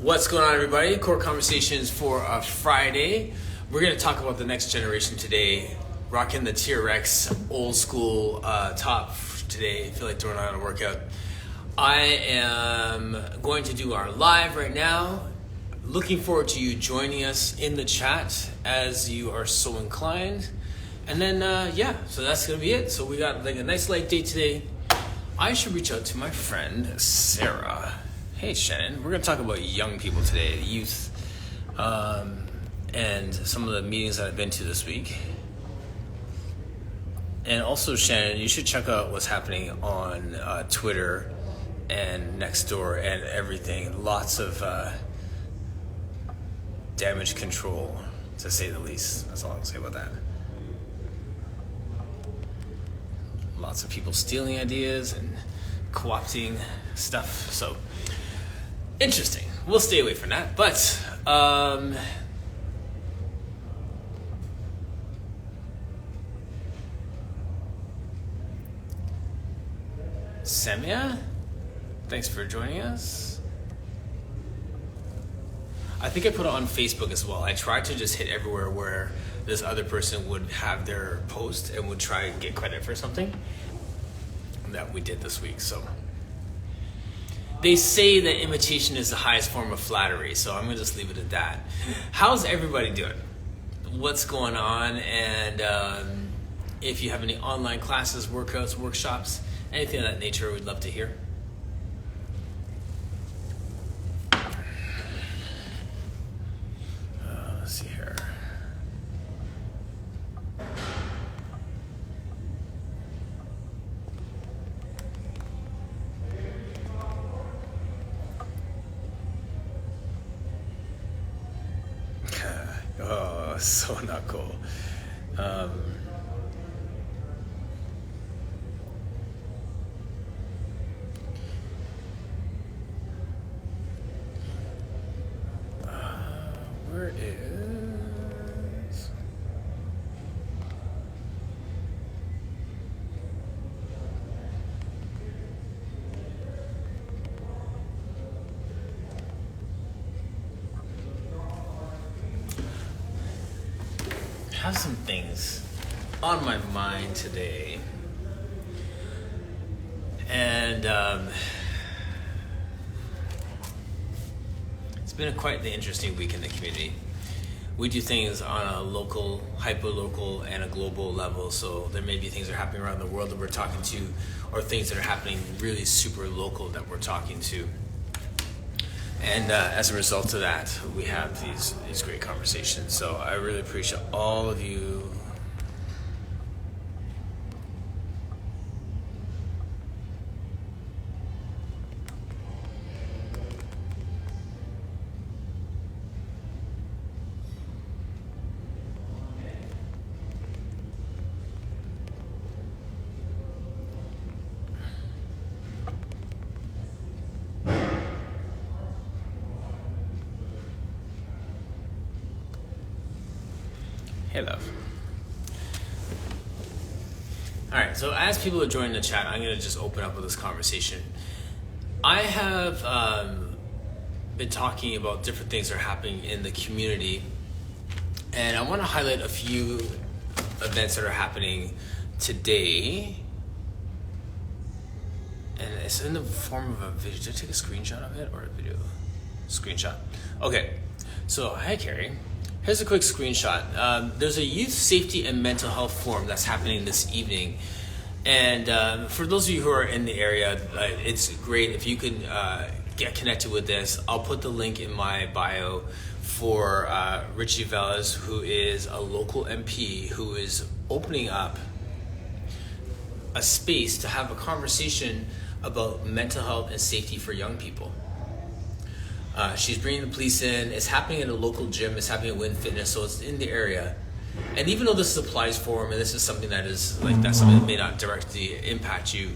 What's going on, everybody? Core Conversations for a Friday. We're going to talk about the next generation today. Rocking the T-Rex old school top today. I feel like throwing on a workout. I am going to do our live right now. Looking forward to you joining us in the chat as you are so inclined. And then, so that's going to be it. So we got like a nice light day today. I should reach out to my friend, Sarah. Hey Shannon, we're going to talk about young people today, youth, and some of the meetings that I've been to this week. And also Shannon, you should check out what's happening on Twitter and Nextdoor and everything. Lots of damage control, to say the least. That's all I can say about that. Lots of people stealing ideas and co-opting stuff, so interesting. We'll stay away from that. But Semya, thanks for joining us. I think I put it on Facebook as well. I tried to just hit everywhere where this other person would have their post and would try and get credit for something that we did this week. So they say that imitation is the highest form of flattery, so I'm gonna just leave it at that. How's everybody doing? What's going on? And if you have any online classes, workouts, workshops, anything of that nature, we'd love to hear. Let's see here. Oh, so not cool. Where is... I have some things on my mind today, and it's been quite the interesting week in the community. We do things on a local, hyper-local, and a global level, so there may be things that are happening around the world that we're talking to, or things that are happening really super local that we're talking to. And as a result of that, we have these great conversations. So I really appreciate all of you. Hey, love. All right, so as people are joining the chat, I'm going to just open up with this conversation. I have been talking about different things that are happening in the community, and I want to highlight a few events that are happening today. And it's in the form of a video. Did I take a screenshot of it or a video? Screenshot. Okay, so hi, Carrie. Here's a quick screenshot. There's a youth safety and mental health forum that's happening this evening. And for those of you who are in the area, it's great if you can get connected with this. I'll put the link in my bio for Richie Velez, who is a local MP who is opening up a space to have a conversation about mental health and safety for young people. She's bringing the police in. It's happening at a local gym. It's happening at Win Fitness, so it's in the area. And even though this applies for them, and this is something that is like that's something that may not directly impact you,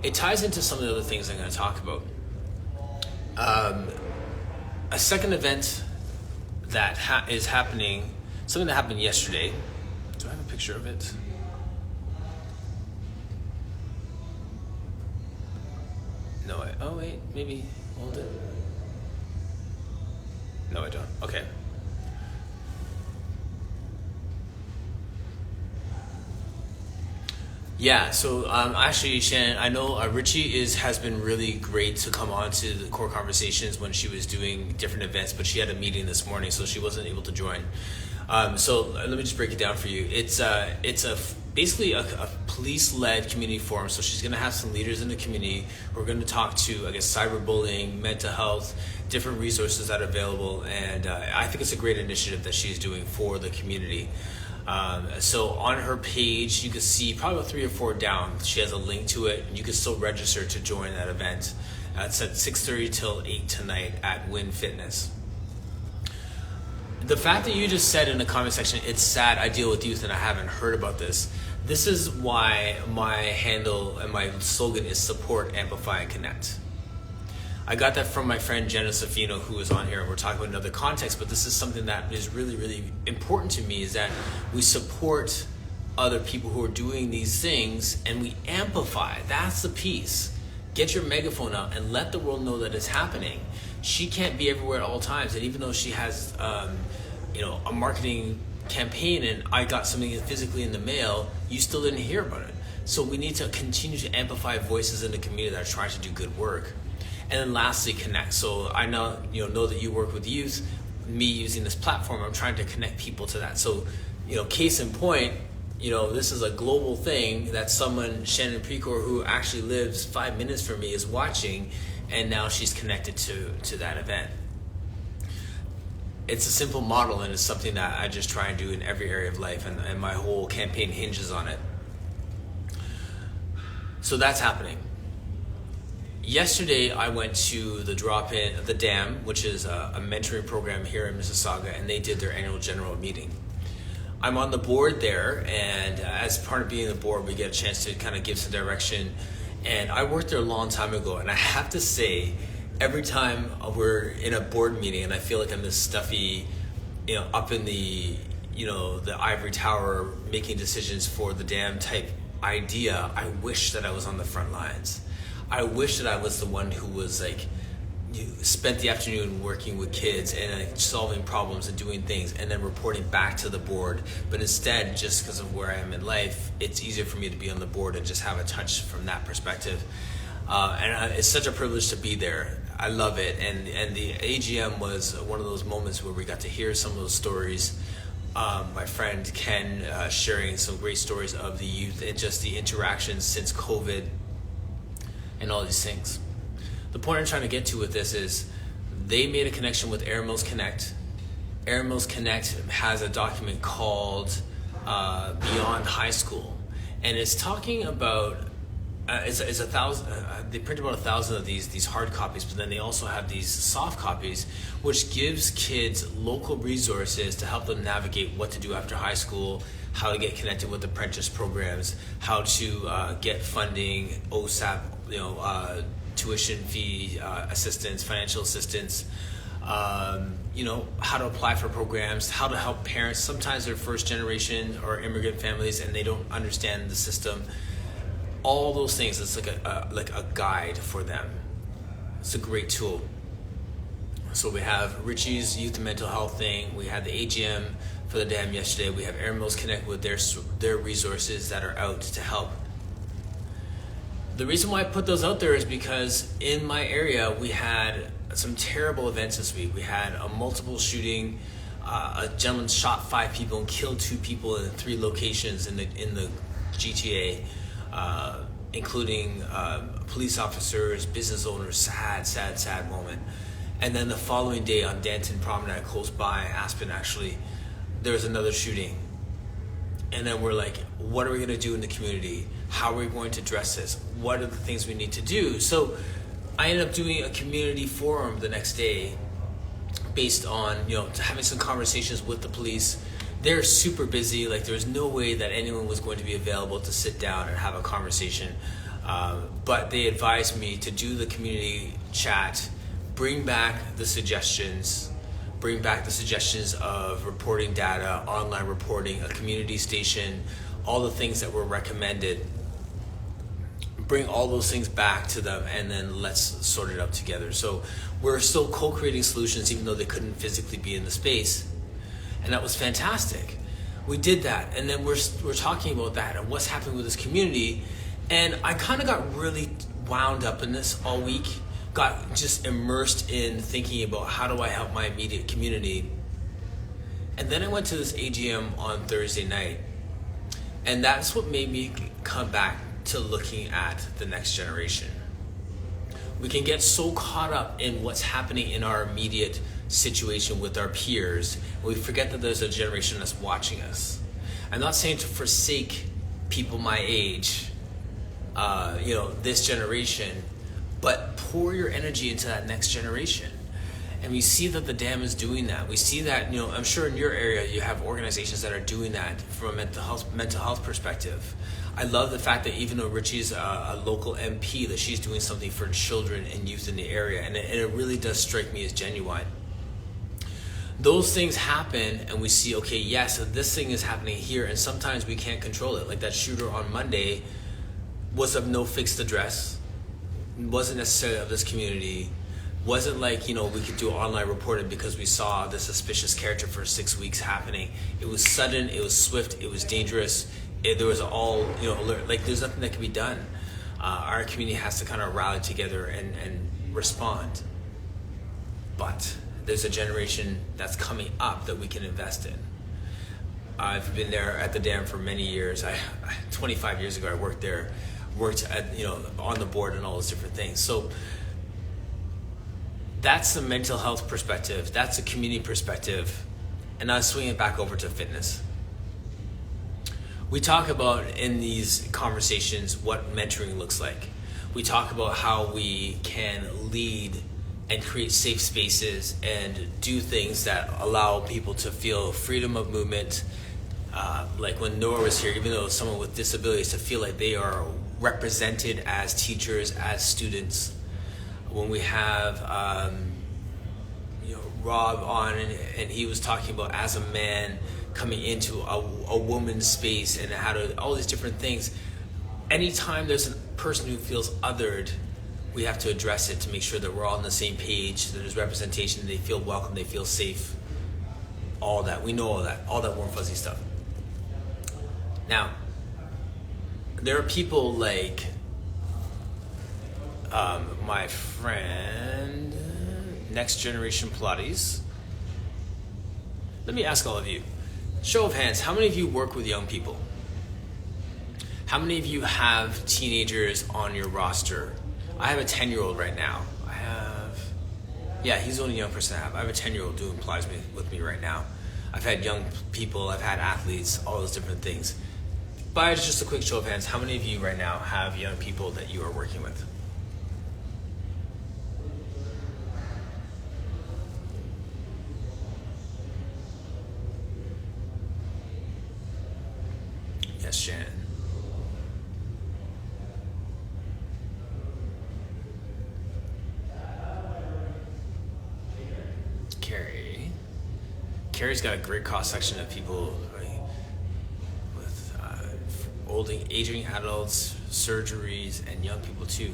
it ties into some of the other things I'm going to talk about. A second event that is happening, something that happened yesterday. Do I have a picture of it? No, oh wait, maybe hold it. No, I don't. Okay. Yeah, so actually, Shannon, I know Richie has been really great to come on to the core conversations when she was doing different events, but she had a meeting this morning, so she wasn't able to join. So let me just break it down for you. It's basically a police-led community forum. So she's going to have some leaders in the community who are going to talk to, I guess, cyberbullying, mental health, different resources that are available, and I think it's a great initiative that she's doing for the community. So on her page, you can see probably about 3 or 4 down. She has a link to it, and you can still register to join that event. It's at 6:30 till 8 tonight at Win Fitness. The fact that you just said in the comment section, it's sad I deal with youth and I haven't heard about this. This is why my handle and my slogan is support, amplify, and connect. I got that from my friend Jenna Safino, who is on here, and we're talking about another context, but this is something that is really, really important to me, is that we support other people who are doing these things and we amplify. That's the piece. Get your megaphone out and let the world know that it's happening. She can't be everywhere at all times, and even though she has a marketing campaign and I got something physically in the mail, you still didn't hear about it. So we need to continue to amplify voices in the community that are trying to do good work. And then lastly, connect. So I know that you work with youth. Me using this platform, I'm trying to connect people to that. So, case in point, this is a global thing that someone, Shannon Precor, who actually lives 5 minutes from me, is watching, and now she's connected to that event. It's a simple model, and it's something that I just try and do in every area of life, and my whole campaign hinges on it. So that's happening. Yesterday, I went to the drop-in, the DAM, which is a mentoring program here in Mississauga, and they did their annual general meeting. I'm on the board there, and as part of being the board, we get a chance to kind of give some direction. And I worked there a long time ago, and I have to say, every time we're in a board meeting, and I feel like I'm this stuffy, up in the ivory tower, making decisions for the DAM type idea, I wish that I was on the front lines. I wish that I was the one who was spent the afternoon working with kids and solving problems and doing things and then reporting back to the board. But instead, just because of where I am in life, it's easier for me to be on the board and just have a touch from that perspective. It's such a privilege to be there. I love it. And the AGM was one of those moments where we got to hear some of those stories. My friend Ken sharing some great stories of the youth and just the interactions since COVID and all these things. The point I'm trying to get to with this is they made a connection with Air Mills Connect. Air Mills Connect has a document called Beyond High School, and it's talking about it's 1,000. They print about 1,000 of these hard copies, but then they also have these soft copies, which gives kids local resources to help them navigate what to do after high school, how to get connected with apprentice programs, how to get funding, OSAP, tuition fee assistance, financial assistance, how to apply for programs, how to help parents. Sometimes they're first generation or immigrant families and they don't understand the system. All those things, it's like a guide for them. It's a great tool. So we have Richie's youth and mental health thing. We had the AGM for the DAM yesterday. We have Air Mills Connect with their resources that are out to help. The reason why I put those out there is because in my area we had some terrible events this week. We had a multiple shooting. A gentleman shot 5 people and killed 2 people in 3 locations in the GTA, including police officers, business owners. Sad moment. And then the following day on Danton Promenade, close by Aspen, actually, there was another shooting. And then we're like, what are we going to do in the community? How are we going to address this? What are the things we need to do? So I ended up doing a community forum the next day based on, having some conversations with the police. They're super busy. Like, there's no way that anyone was going to be available to sit down and have a conversation. But they advised me to do the community chat, bring back the suggestions of reporting data, online reporting, a community station, all the things that were recommended. bring all those things back to them, and then let's sort it out together. So we're still co-creating solutions even though they couldn't physically be in the space, and that was fantastic. We did that, and then we're talking about that and what's happening with this community. And I kind of got really wound up in this all week, got just immersed in thinking about how do I help my immediate community. And then I went to this AGM on Thursday night, and that's what made me come back to looking at the next generation. We can get so caught up in what's happening in our immediate situation with our peers, we forget that there's a generation that's watching us. I'm not saying to forsake people my age, this generation, but pour your energy into that next generation. And we see that the dam is doing that. We see that, I'm sure in your area you have organizations that are doing that from a mental health perspective. I love the fact that even though Richie's a local MP, that she's doing something for children and youth in the area, and it really does strike me as genuine. Those things happen, and we see, okay, yes, this thing is happening here, and sometimes we can't control it. Like that shooter on Monday was of no fixed address, wasn't necessarily of this community, wasn't like, we could do online reporting because we saw the suspicious character for 6 weeks happening. It was sudden, it was swift, it was dangerous. There was alert. Like there's nothing that can be done. Our community has to kind of rally together and respond. But there's a generation that's coming up that we can invest in. I've been there at the dam for many years. 25 years ago, I worked there, on the board and all those different things. So that's the mental health perspective. That's a community perspective. And now swing it back over to fitness. We talk about in these conversations what mentoring looks like. We talk about how we can lead and create safe spaces and do things that allow people to feel freedom of movement. Like when Nora was here, even though someone with disabilities, to feel like they are represented as teachers, as students. When we have Rob on, and he was talking about as a man coming into a woman's space and how to, all these different things. Anytime there's a person who feels othered, we have to address it to make sure that we're all on the same page, that there's representation, they feel welcome, they feel safe, all that. We know all that warm fuzzy stuff. Now, there are people like my friend, Next Generation Pilates. Let me ask all of you, show of hands, how many of you work with young people? How many of you have teenagers on your roster? I have a 10-year-old right now. He's the only young person I have. I have a 10-year-old doing Pilates with me right now. I've had young people, I've had athletes, all those different things. By just a quick show of hands, how many of you right now have young people that you are working with? Yes, Shannon. Carrie's got a great cross-section of people with aging adults, surgeries, and young people too.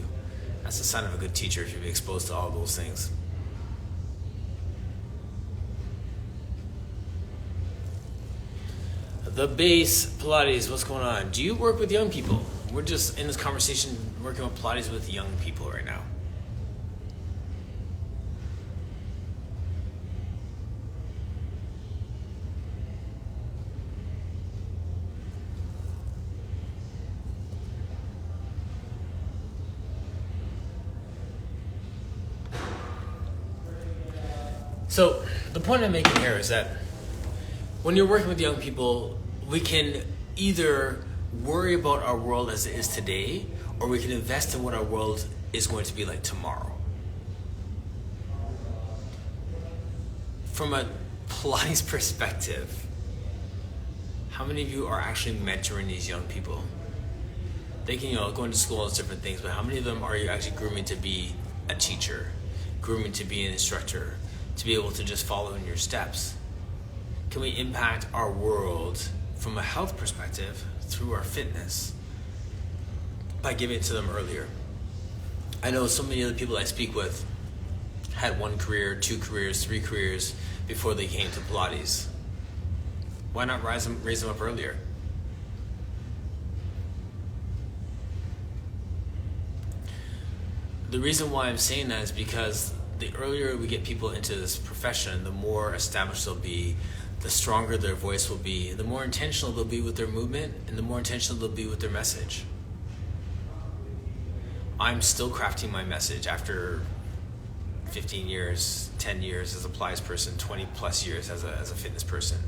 That's the sign of a good teacher, if you've been exposed to all those things. The base Pilates, what's going on? Do you work with young people? We're just in this conversation working with Pilates with young people right now. So the point I'm making here is that when you're working with young people, we can either worry about our world as it is today, or we can invest in what our world is going to be like tomorrow. From a Pilates perspective, how many of you are actually mentoring these young people? They can, going to school and different things, but how many of them are you actually grooming to be a teacher, grooming to be an instructor, to be able to just follow in your steps? Can we impact our world from a health perspective through our fitness? by giving it to them earlier. I know so many other people I speak with had 1 career, 2 careers, 3 careers before they came to Pilates. Why not raise them up earlier? The reason why I'm saying that is because the earlier we get people into this profession, the more established they'll be, the stronger their voice will be, the more intentional they'll be with their movement, and the more intentional they'll be with their message. I'm still crafting my message after 15 years, 10 years as a Pilates person, 20 plus years as a fitness person.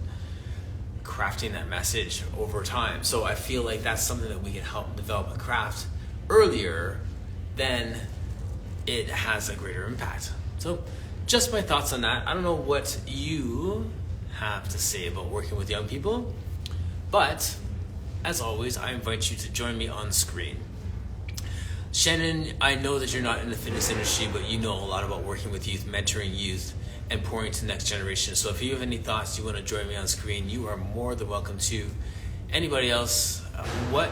Crafting that message over time. So I feel like that's something that we can help develop and craft earlier, then it has a greater impact. So just my thoughts on that. I don't know what you have to say about working with young people, but as always, I invite you to join me on screen. Shannon, I know that you're not in the fitness industry, but you know a lot about working with youth, mentoring youth, and pouring to the next generation. So if you have any thoughts, you want to join me on screen, you are more than welcome to. Anybody else, what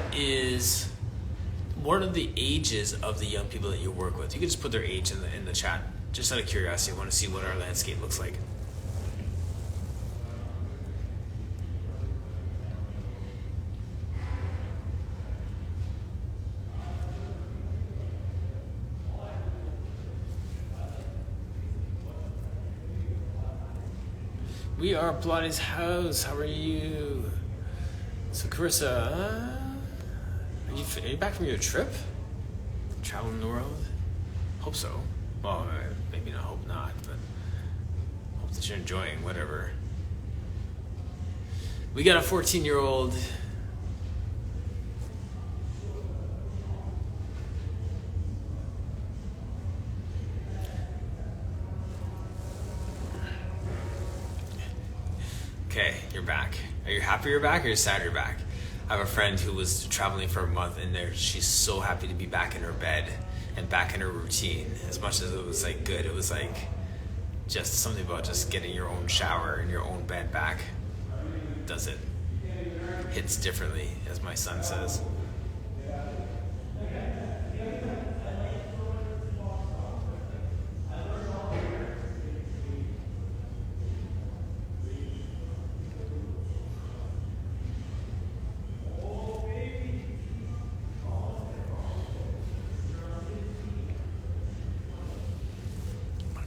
are the ages of the young people that you work with? You can just put their age in the chat. Just out of curiosity, I want to see what our landscape looks like. We are Pilates House. How are you? So Carissa, are you back from your trip? Traveling the world? Hope so. Well, maybe not. Hope not. But hope that you're enjoying whatever. We got a 14-year-old. Okay, you're back. Are you happy you're back or you're sad you're back? I have a friend who was traveling for a month and she's so happy to be back in her bed and back in her routine. As much as it was like good, it was like just something about just getting your own shower and your own bed back. Does it? Hits differently, as my son says.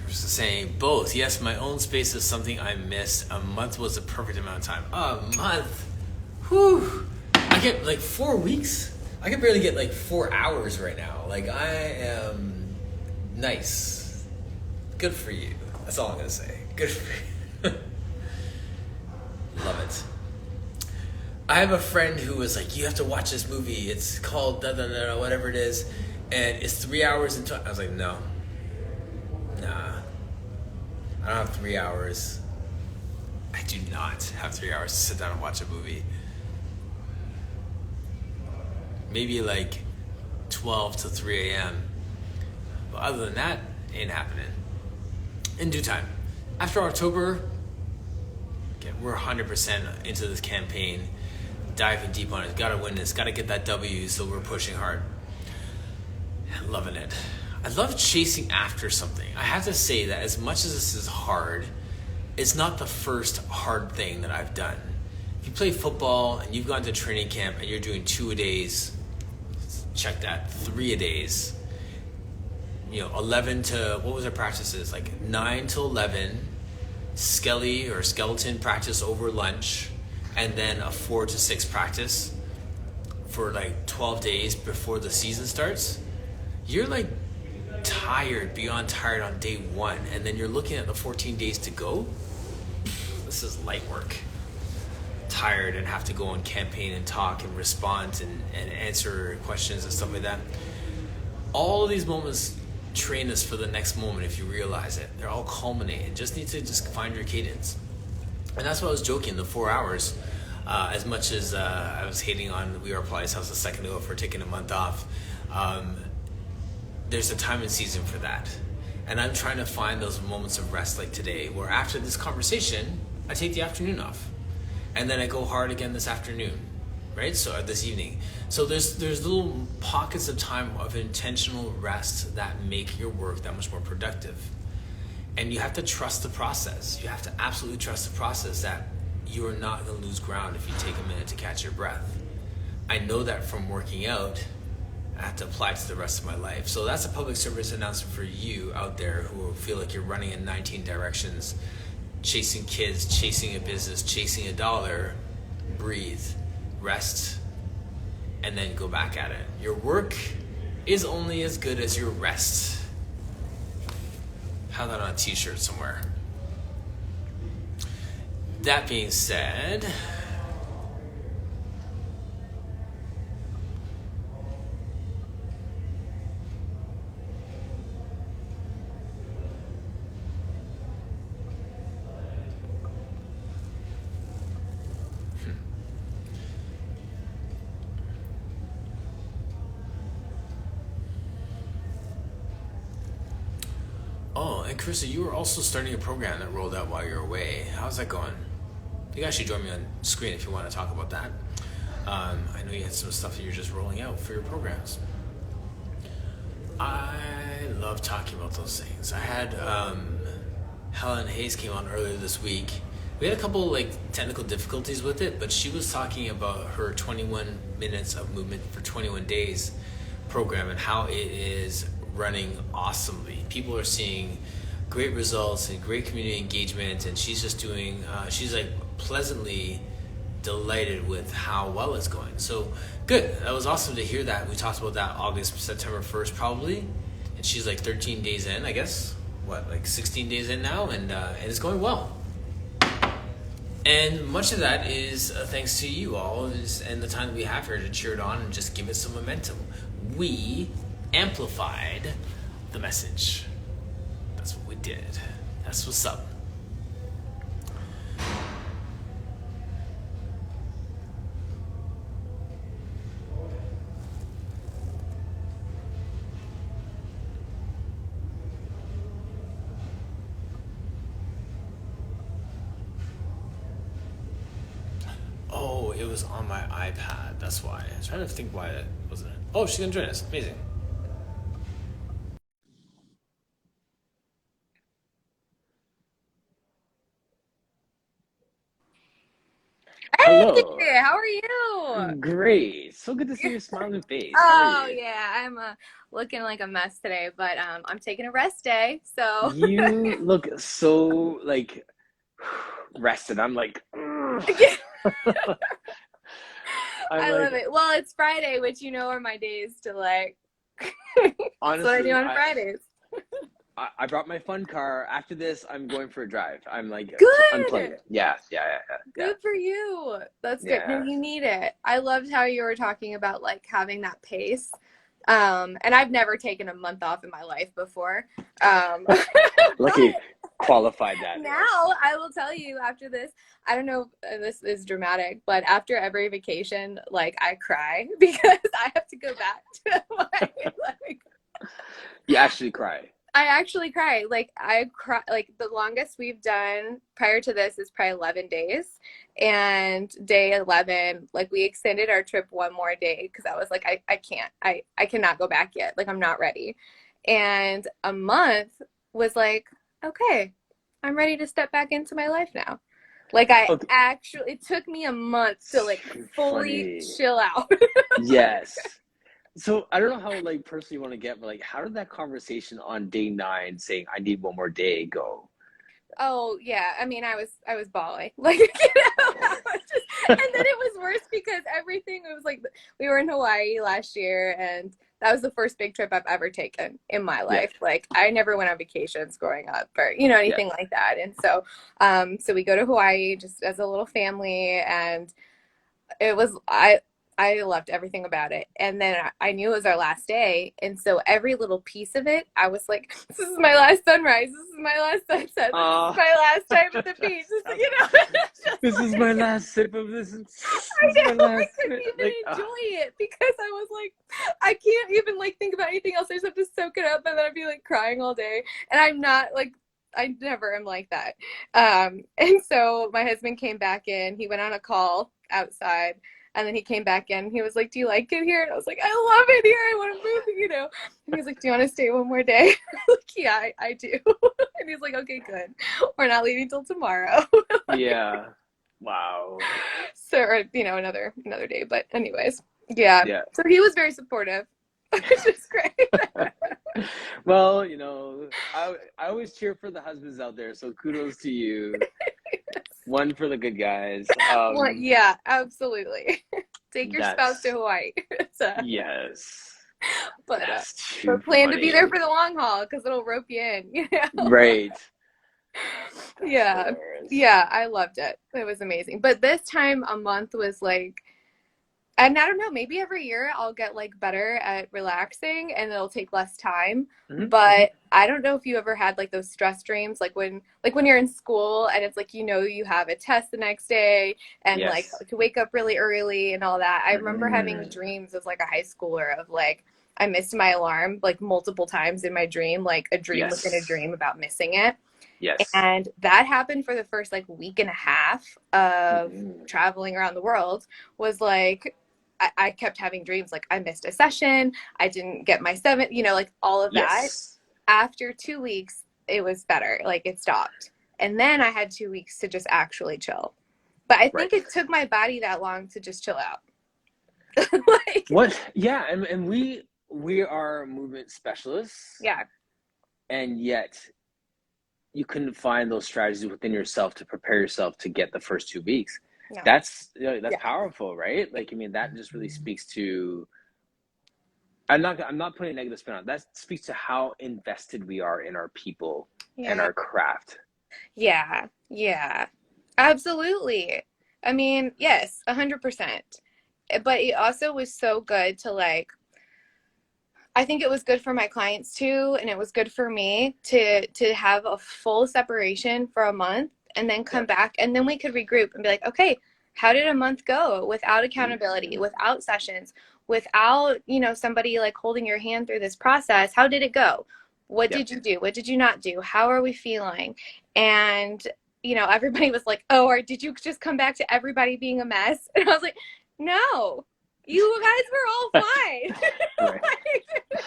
Saying both. Yes, my own space is something I missed. A month was the perfect amount of time. A month. Whew. I get like 4 weeks. I can barely get like 4 hours right now. Like I am nice. Good for you. That's all I'm gonna say. Good for you. Love it. I have a friend who was like, you have to watch this movie. It's called whatever it is. And it's 3 hours and I was like, no. Nah. I don't have 3 hours. I do not have 3 hours to sit down and watch a movie. Maybe like 12 to 3 a.m. But other than that, ain't happening. In due time. After October, we're 100% into this campaign, diving deep on it. Gotta win this, gotta get that W, so we're pushing hard. Loving it. I love chasing after something. I have to say that as much as this is hard, it's not the first hard thing that I've done. If you play football and you've gone to training camp and you're doing 2 a days, check that, 3 a days, 11 to, what was our practices? Like 9 to 11, skelly or skeleton practice over lunch, and then a 4 to 6 practice for like 12 days before the season starts. You're like tired beyond tired on day 1, and then you're looking at the 14 days to go. This is light work. Tired and have to go on campaign and talk and respond and answer questions and stuff like that. All of these moments train us for the next moment if you realize it. They're all culminating. Just need to find your cadence. And that's what I was joking, the 4 hours. As much as I was hating on We Are Pilates House a second ago for taking a month off, there's a time and season for that. And I'm trying to find those moments of rest like today, where after this conversation, I take the afternoon off. And then I go hard again this afternoon. right? So this evening. So there's little pockets of time of intentional rest that make your work that much more productive. And you have to trust the process. You have to absolutely trust the process that you are not going to lose ground if you take a minute to catch your breath. I know that from working out. I have to apply it to the rest of my life. So that's a public service announcement for you out there who feel like you're running in 19 directions, chasing kids, chasing a business, chasing a dollar. Breathe, rest, and then go back at it. Your work is only as good as your rest. Have that on a t-shirt somewhere. That being said, oh, and Carissa, you were also starting a program that rolled out while you were away. How's that going? You guys should join me on screen if you want to talk about that. I know you had some stuff that you're just rolling out for your programs. I love talking about those things. I had Helen Hayes came on earlier this week. We had a couple technical difficulties with it, but she was talking about her 21 minutes of movement for 21 days program and how it is running awesomely. People are seeing great results and great community engagement, and she's just doing she's pleasantly delighted with how well it's going. So good. That was awesome to hear that. We talked about that September 1st probably, and she's 13 days in, I guess. 16 days in now, and it's going well. And much of that is thanks to you all and the time that we have here to cheer it on and just give it some momentum. We amplified the message. That's what we did. That's what's up. Oh, it was on my iPad. That's why. I was trying to think why it wasn't. Oh, she's gonna join us. Amazing. Hey, Hello. how are you? Great. So good to see your smiling face. How are Oh you? yeah, I'm looking like a mess today, but I'm taking a rest day, so You look so rested. I'm like, "Ugh." I'm I love like, it. Well, it's Friday, which are my days to That's what I do honestly, on I, Fridays. I I brought my fun car. After this, I'm going for a drive. I'm unplugging. Good. Yeah, Good for you. That's good. No, yeah. you need it. I loved how you were talking about having that pace. And I've never taken a month off in my life before. Lucky But qualified that now is. I will tell you after this, I don't know if this is dramatic, but after every vacation, I cry because I have to go back to like You actually cry. I actually cry. I cry the longest we've done prior to this is probably 11 days. And day 11, we extended our trip one more day because I was like, I can't. I cannot go back yet. I'm not ready. And a month was like, okay, I'm ready to step back into my life now. Okay, It took me a month to fully funny. chill out. Yes. So I don't know how personally you want to get, but how did that conversation on day 9 saying I need one more day go? Oh yeah, I mean, I was bawling, I was just, and then it was worse because everything. It was we were in Hawaii last year, and that was the first big trip I've ever taken in my Yeah, life. I never went on vacations growing up, or yeah. anything like that. And so we go to Hawaii just as a little family, and it was I loved everything about it. And then I knew it was our last day, and so every little piece of it, I was like, "This is my last sunrise. This is my last sunset. This is Uh, my last time at the beach." It's just this is my last sip of this. I This is my know I last couldn't bit. even enjoy it because I was like, I can't even think about anything else. I just have to soak it up, and then I'd be crying all day. And I'm not I never am like that. And so my husband came back in. He went on a call outside. And then he came back in. He was like, do you like it here? And I was like, I love it here. I want to move, you know. And he's like, do you want to stay one more day? I'm like, yeah, I do. And he's like, okay, good. We're not leaving till tomorrow. Yeah. Wow. So, or, you know, another day. But anyways, yeah. Yeah. So he was very supportive, which is great. Well, you know, I always cheer for the husbands out there, so kudos to you. One for the good guys. Well, yeah, absolutely. Take your spouse to That's Hawaii. So, yes. but That's too plan to be there funny. for the long haul because it'll rope you in. You know? Right. That's Yeah. hilarious. Yeah, I loved it. It was amazing. But this time a month was like, and I don't know, maybe every year I'll get like better at relaxing and it'll take less time. Mhm. But I don't know if you ever had like those stress dreams, like when you're in school and it's like, you know, you have a test the next day and like Yes. to wake up really early and all that. I remember having Mm. dreams as like a high schooler of like, I missed my alarm like multiple times in my dream, like a dream within a Yes. dream about missing it. Yes. And that happened for the first like week and a half of Mhm. traveling around the world was like, I kept having dreams like I missed a session, I didn't get my seventh, you know, like all of that. Yes. After 2 weeks, it was better. Like it stopped. And then I had 2 weeks to just actually chill. But I Right. think it took my body that long to just chill out. Like, What? Yeah, and we are movement specialists, yeah. and yet you couldn't find those strategies within yourself to prepare yourself to get the first 2 weeks. No. That's that's Yeah. powerful, right? Like, I mean, that just really speaks to. I'm not putting a negative spin on it. That speaks to how invested we are in our people and Yeah. our craft. Yeah. Yeah. Absolutely. I mean, yes, 100%. But it also was so good to like, I think it was good for my clients too, and it was good for me to have a full separation for a month and then come back and then we could regroup and be like, okay, how did a month go without accountability, without sessions, without, you know, somebody like holding your hand through this process? How did it go? What Yep. did you do? What did you not do? How are we feeling? And you know, everybody was like, oh, or did you just come back to everybody being a mess? And I was like, no, you guys were all fine. Right. Like,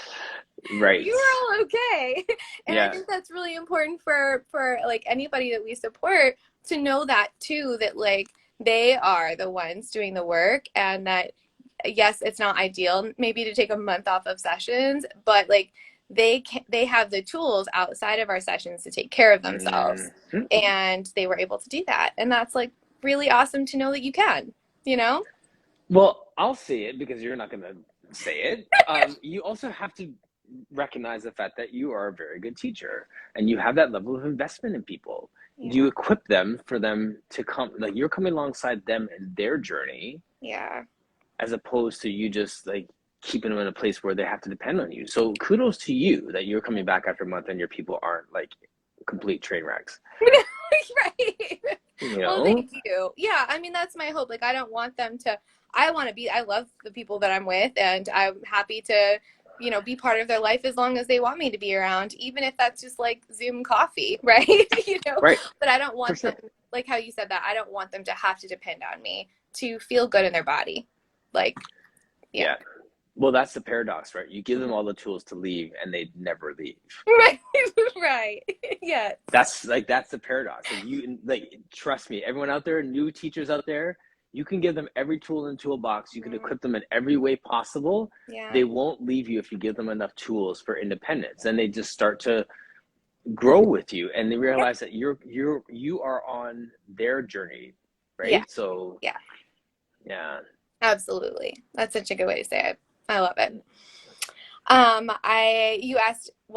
Right. you were all okay. And Yeah. I think that's really important for like anybody that we support to know that too, that like they are the ones doing the work and that yes, it's not ideal maybe to take a month off of sessions, but like they have the tools outside of our sessions to take care of themselves. Mhm. And they were able to do that. And that's like really awesome to know that you can, you know? Well, I'll say it because you're not going to say it. You also have to recognize the fact that you are a very good teacher and you have that level of investment in people. Yeah. You equip them for them to come, like you're coming alongside them in their journey, Yeah. as opposed to you just like keeping them in a place where they have to depend on you. So kudos to you that you're coming back after a month and your people aren't like complete train wrecks. Right. You Well, know? thank you. Yeah, I mean, that's my hope. Like, I don't want them to, I want to be, I love the people that I'm with, and I'm happy to, you know, be part of their life as long as they want me to be around, even if that's just like Zoom coffee, right? You know, Right. but I don't For want sure. them, like how you said that, I don't want them to have to depend on me to feel good in their body. Like, yeah. Well, that's the paradox, right? You give them all the tools to leave and they never leave. Right. Right. Yes. That's the paradox. Like you like trust me, everyone out there, new teachers out there, you can give them every tool in the toolbox. You can equip them in every way possible. Yeah. They won't leave you if you give them enough tools for independence. And they just start to grow with you and they realize that you are on their journey, right? Yeah. So Yeah. Yeah. Absolutely. That's such a good way to say it. I love it.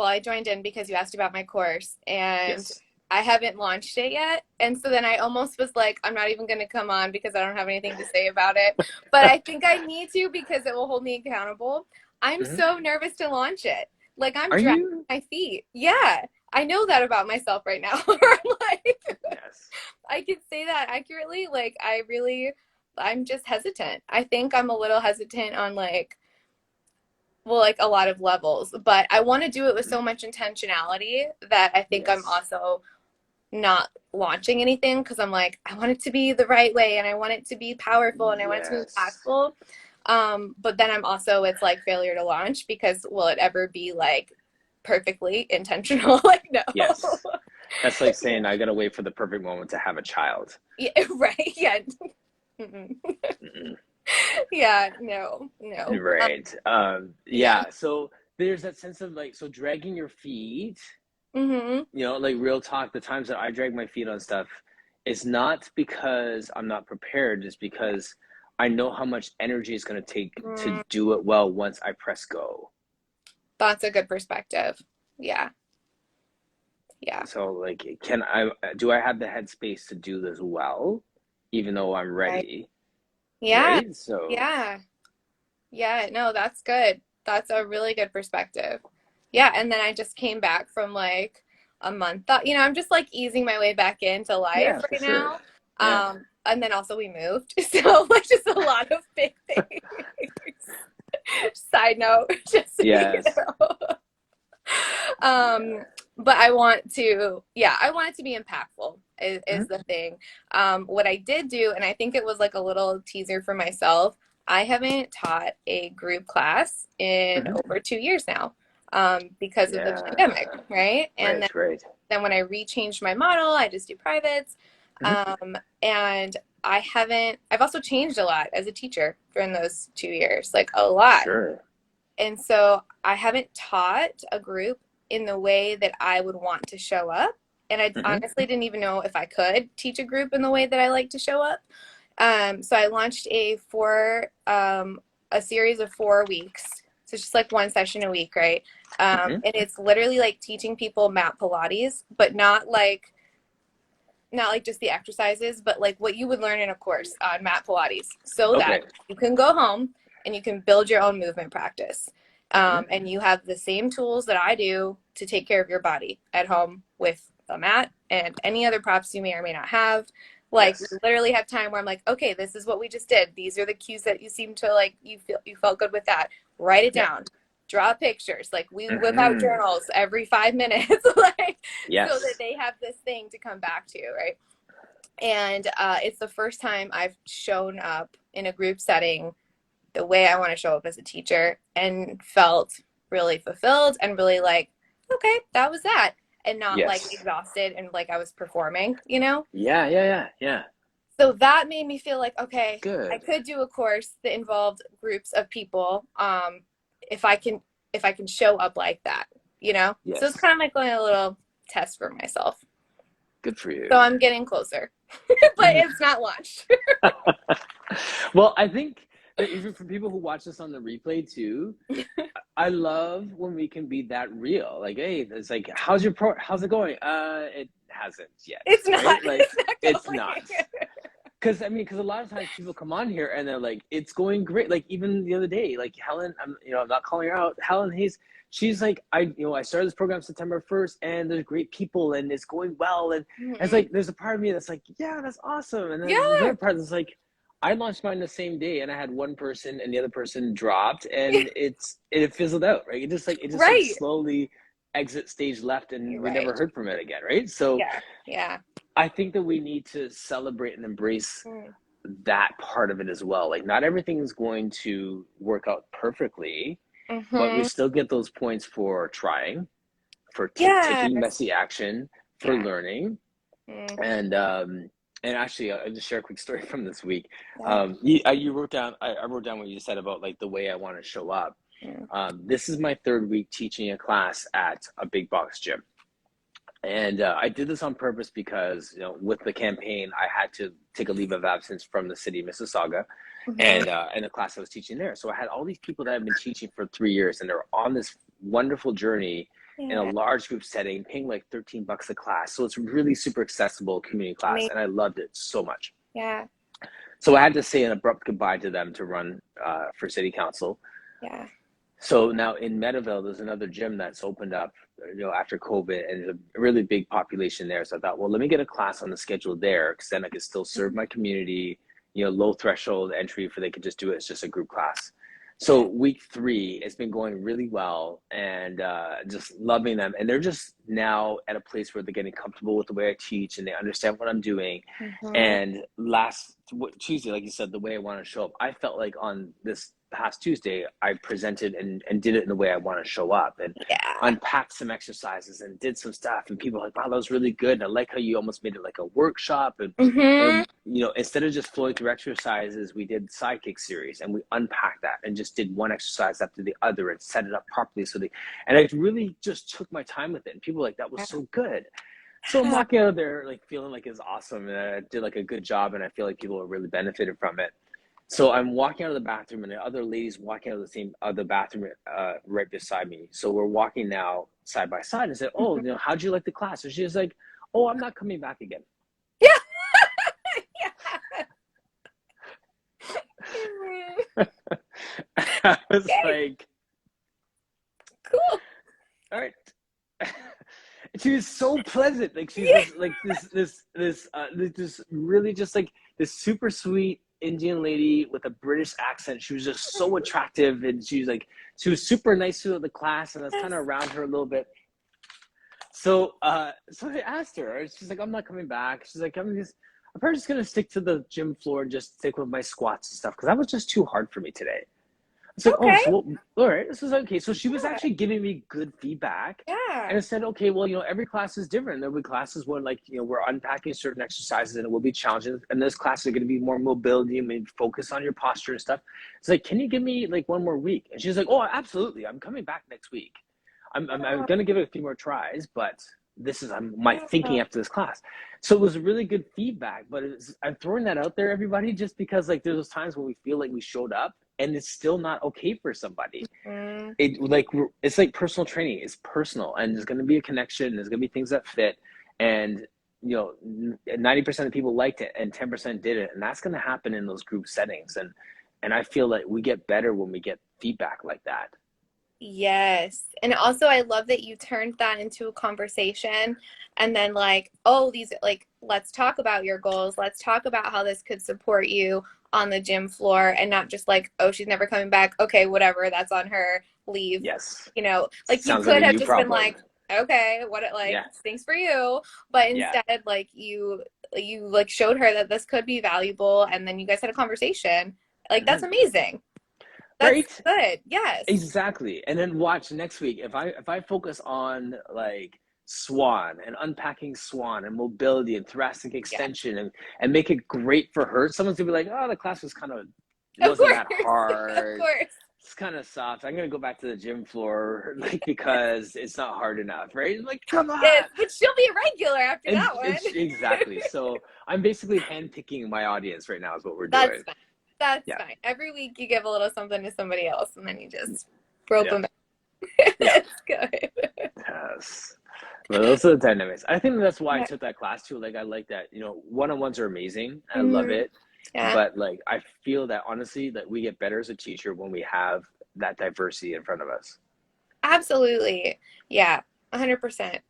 I joined in because you asked about my course and Yes. I haven't launched it yet. And so then I almost was like, I'm not even going to come on because I don't have anything to say about it. But I think I need to because it will hold me accountable. I'm so nervous to launch it. Like I'm Are dragging you? my feet. Yeah. I know that about myself right now. Like, Yes. I can say that accurately. Like I'm just hesitant. I think I'm a little hesitant on like a lot of levels, but I want to do it with so much intentionality that I think I'm Yes. also not launching anything because I'm like, I want it to be the right way and I want it to be powerful and I want it to be Yes. impactful. But then I'm also, it's like failure to launch because will it ever be like perfectly intentional? Like, no. Yes. That's like Yeah. saying I gotta wait for the perfect moment to have a child. Yeah, right. Yeah. Mm-mm. Mm-mm. Yeah, no, no. Right. Yeah. Yeah. So there's that sense of like, so dragging your feet, Mm-hmm. like real talk, the times that I drag my feet on stuff, it's not because I'm not prepared, it's because I know how much energy it's going to take to Mm, do it well once I press go. that's a good perspective. Yeah. Yeah. So like, do I have the headspace to do this well, even though I'm Right. ready? Yeah. Right. So, Yeah. Yeah. No, that's good. That's a really good perspective. Yeah. And then I just came back from like a month. I'm just like easing my way back into life yeah, for right sure. now. Yeah. And then also we moved. So like just a lot of big things. Side note, just so you Yes. know. Yeah. Um, but I want to, yeah, I want it to be impactful is Mhm. the thing. What I did do, and I think it was like a little teaser for myself, I haven't taught a group class in Mhm. over 2 years now, because of the Yeah. pandemic, right? And Right. Right. then when I rechanged my model, I just do privates. Mhm. And I've also changed a lot as a teacher during those 2 years, like a lot. Sure. And so I haven't taught a group in the way that I would want to show up. And I Mhm. honestly didn't even know if I could teach a group in the way that I like to show up. So I launched a series of 4 weeks. So it's just like one session a week, right? Mhm. And it's literally like teaching people mat Pilates, but not like just the exercises, but like what you would learn in a course on mat Pilates, so that Okay. you can go home and you can build your own movement practice. Mhm. And you have the same tools that I do to take care of your body at home with a mat and any other props you may or may not have. Like we Yes. literally have time where I'm like, okay, this is what we just did. These are the cues that you seem to like. You felt good with that. Write it Yeah. down. Draw pictures. Like we whip out Mhm. journals every 5 minutes, like so that Yes. they have this thing to come back to, right? And it's the first time I've shown up in a group setting the way I want to show up as a teacher and felt really fulfilled and really like, okay, that was that. And not like Yes. exhausted and like I was performing. Yeah. Yeah. Yeah. Yeah. So that made me feel like, okay, I Good. could do a course that involved groups of people, if I can show up like that. So it's Yes. kind of like going a little test for myself. Good for So you. I'm getting closer, but it's not launched. Well, I think that even for people who watch this on the replay too, I love when we can be that real. Like, hey, it's like, how's it going? It hasn't yet, It's not. right? Like, It's not it's going. not. Because a lot of times people come on here and they're like, it's going great. Like even the other day, like Helen, I'm not calling her out. Helen Hayes, she's like, I started this program September 1st, and there's great people, and it's going well, and it's Mm-mm. like there's a part of me that's like, yeah, that's awesome, and then there's Yeah. another part that's like, I launched mine the same day, and I had one person, and the other person dropped, and it fizzled out, right? It just like Right. slowly exit stage left, and You're we never right. heard from it again, right? So Yeah. Yeah. I think that we need to celebrate and embrace Mm. that part of it as well. Like, not everything is going to work out perfectly, but we Mm-hmm. still get those points for trying, for taking Yes. messy action, for Yeah. learning, Mm. and actually, I'll just share a quick story from this week. Yeah. You wrote down. I wrote down what you said about like the way I want to show up. Mm. This is my third week teaching a class at a big box gym. And I did this on purpose because, with the campaign, I had to take a leave of absence from the city of Mississauga, Mm-hmm. and the class I was teaching there. So I had all these people that I've been teaching for 3 years, and they're on this wonderful journey in a Yeah. large group setting, paying like $13 a class. So it's really super accessible community class, Amazing. and I loved it so much. Yeah. So I had to say an abrupt goodbye to them to run for city council. Yeah. So now in Meadowville, there's another gym that's opened up, after COVID, and there's a really big population there. So I thought, well, let me get a class on the schedule there, because then I could still serve my community, low threshold entry for they could just do it as just a group class. So week 3, it's been going really well, and just loving them. And they're just now at a place where they're getting comfortable with the way I teach, and they understand what I'm doing. Mhm. And Tuesday, like you said, the way I want to show up, I felt like on this past Tuesday, I presented and did it in the way I want to show up, and Yeah. unpacked some exercises and did some stuff. And people were like, wow, that was really good. And I like how you almost made it like a workshop. Mhm. And instead of just flowing through exercises, we did sidekick series, and we unpacked that and just did one exercise after the other and set it up properly. And I really just took my time with it. And people were like, that was so good. So I'm walking out of there like feeling like it's awesome, and I did like a good job, and I feel like people have really benefited from it. So I'm walking out of the bathroom, and the other lady's walking out of the same other bathroom right beside me. So we're walking now side by side, and I said, "Oh, how'd you like the class?" And she's like, "Oh, I'm not coming back again." Yeah. Yeah. I was Okay. like, Cool. "All right." She was so pleasant. Like she's Yeah. this really just like this super sweet Indian lady with a British accent. She was just so attractive, and she was super nice to the class, and I was kind of around her a little bit. So so I asked her. She's like, "I'm not coming back." She's like, I'm probably just gonna stick to the gym floor and just stick with my squats and stuff because that was just too hard for me today. It's like, oh, Okay. so all right, this is okay. So she was Yeah. actually giving me good feedback. And Yeah. I said, okay, well, every class is different. There'll be classes where we're unpacking certain exercises and it will be challenging. And those classes are going to be more mobility and maybe focus on your posture and stuff. It's like, can you give me like one more week? And she's like, oh, absolutely. I'm coming back next week. I'm going to give it a few more tries, but I'm my thinking after this class. So it was really good feedback, but I'm throwing that out there, everybody, just because like there's those times when we feel like we showed up and it's still not okay for somebody. Mm. It's like personal training. It's personal, and there's going to be a connection. There's going to be things that fit, and 90% of people liked it, and 10% didn't, and that's going to happen in those group settings. And I feel like we get better when we get feedback like that. Yes. And also I love that you turned that into a conversation and then like, oh, these like let's talk about your goals. Let's talk about how this could support you on the gym floor and not just like, oh, she's never coming back. Okay, whatever, that's on her. Leave. Yes, Like you sounds like could a have you just been problem. like, okay, what it like Yeah, thanks for you. But yeah. instead like you like showed her that this could be valuable and then you guys had a conversation. Like that's amazing. That's Right. good. Yes. Exactly. And then watch next week if I focus on like swan and unpacking swan and mobility and thoracic Yeah. extension and make it great for her. Someone's gonna be like, oh, the class was it Of wasn't course. that Of hard. course. It's kind of soft. I'm gonna go back to the gym floor like because it's not hard enough, right? Like, come on. Yes, but she'll be a regular after And that one. it's exactly. So I'm basically handpicking my audience right now is what we're That's doing. fine. That's Yeah. fine. Every week you give a little something to somebody else and then you just rope Yeah. them back. Yeah. It's good. Yes. But those are the dynamics. I think that's why I Yeah. took that class too. Like I like that, one-on-ones are amazing. I love Mhm. it. Yeah, But like I feel that honestly that we get better as a teacher when we have that diversity in front of us. absolutely. Yeah, 100%.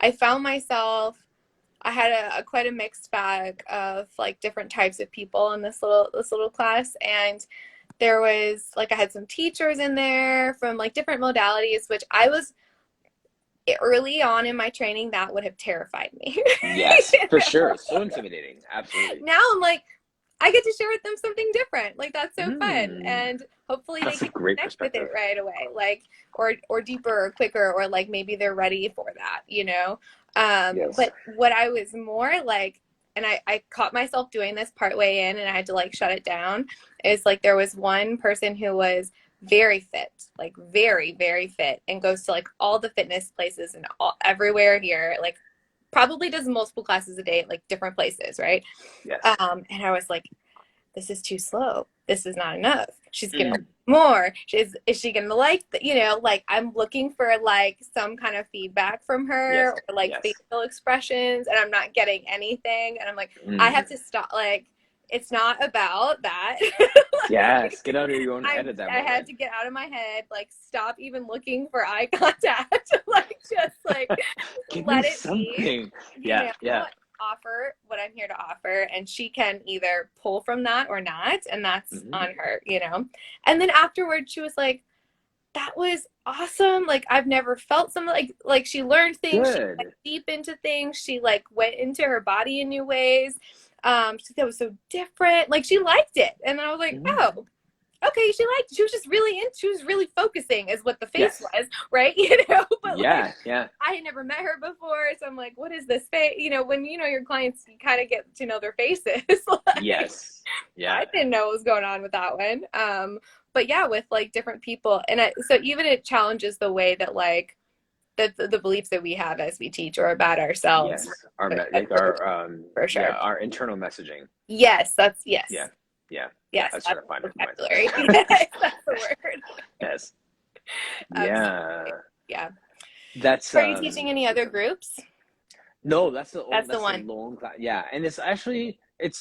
I found myself, I had a quite a mixed bag of like different types of people in this little class. And there was like, I had some teachers in there from like different modalities, which I was early on in my training, that would have terrified me. Yes, for sure. So intimidating. Absolutely. Now I'm like, I get to share with them something different. Like that's so fun. Mm, And hopefully they that's a can great connect with it perspective. right away. Like or deeper or quicker or like maybe they're ready for that. Yes. But what I was more like, and I caught myself doing this part way in and I had to like shut it down, is like there was one person who was very fit, like very, very fit, and goes to like all the fitness places and everywhere here, like probably does multiple classes a day at like different places, right? Yes. And I was like, this is too slow. This is not enough. She's gonna Mm, more. Is she gonna like like I'm looking for like some kind of feedback from yes. her or like Yes. facial expressions and I'm not getting anything. And I'm like, I Mm, have to stop. Like, it's not about that. yes. Like, Get out of your own head at that I had moment. to get out of my head, like stop even looking for eye contact. Like just like Give me let it be, something. you Yeah. know. Yeah. offer what I'm here to offer, and she can either pull from that or not, and that's on her, you know. And then afterwards she was like, that was awesome. Like, I've never felt something like she learned things, she Good. went deep into things, she like went into her body in new ways. She said it was so different. Like, she liked it. And I was like, oh, okay, she was just really she was really focusing is what the face was, right? You know, but like, I had never met her before, so I'm like, what is this face? You know, when you know your clients, you kind of get to know their faces. Like, I didn't know what was going on with that one. But yeah, with like different people, and so even it challenges the way that like the beliefs that we have as we teach or about ourselves. For sure. Our internal messaging. Yes, that's Yes, that's trying to find it. vocabulary. Yes, that's the word. Yes. Absolutely. Yeah. That's. Are you teaching any other groups? No, that's the one. long class. Yeah, and it's actually it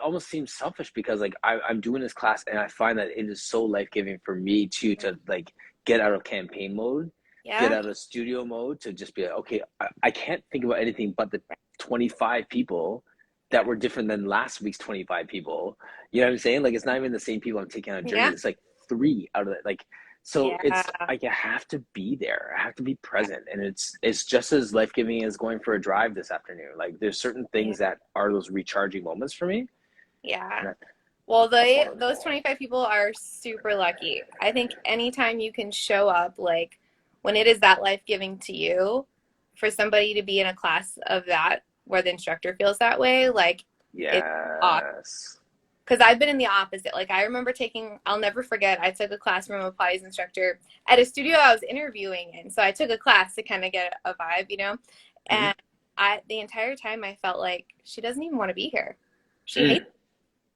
almost seems selfish because like I'm doing this class and I find that it is so life-giving for me too to like get out of campaign mode, get out of studio mode, to just be like, okay, I can't think about anything but the 25 people that were different than last week's 25 people. You know what I'm saying? Like, it's not even the same people I'm taking on a journey. It's like 3 out of it. Like, so it's like, I have to be there. I have to be present. And it's just as life-giving as going for a drive this afternoon. Like, there's certain things that are those recharging moments for me. Yeah. Well, those 25 people are super lucky. I think anytime you can show up, like when it is that life-giving to you, for somebody to be in a class of that, where the instructor feels that way, like, it's awesome. Because I've been in the opposite. Like, I remember I'll never forget, I took a class from a Pilates instructor at a studio I was interviewing in. So I took a class to kind of get a vibe, you know? And the entire time I felt like she doesn't even want to be here. She hates it.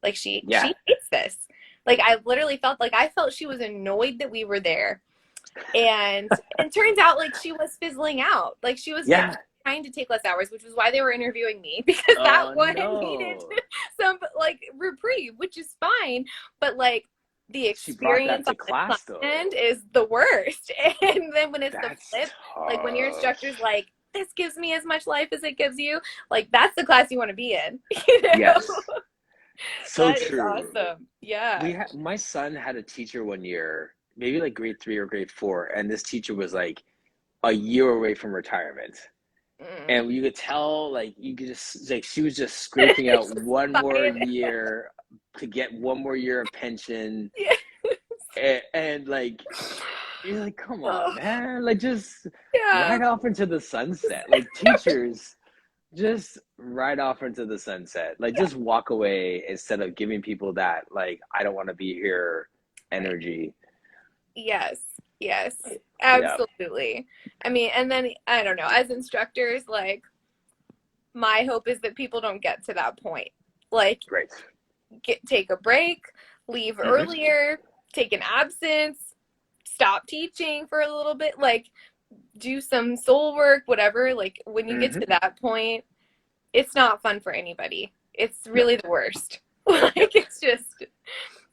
Like, she hates this. Like, I literally felt she was annoyed that we were there. And it turns out, like, she was fizzling out. Like, she was like, trying to take less hours, which was why they were interviewing me, because that one needed some like reprieve, which is fine, but like the experience on the end is the worst. And then when it's the flip, like when your instructor's like, this gives me as much life as it gives you, like, that's the class you want to be in. You know? Yes. So that true. Is awesome. Yeah. My son had a teacher one year, maybe like grade 3 or grade 4, and this teacher was like a year away from retirement. And you could tell, like, you could just, like, she was just scraping out one more year to get one more year of pension. And like, you're like, come on, man. Like, just ride off into the sunset. Like, teachers, just ride off into the sunset. Like, just walk away instead of giving people that, like, I don't want to be here energy. Yes, absolutely. I mean, and then, I don't know, as instructors, like, my hope is that people don't get to that point. Like, take a break, leave earlier, take an absence, stop teaching for a little bit, like, do some soul work, whatever. Like, when you get to that point, it's not fun for anybody. It's really the worst. Like, it's just,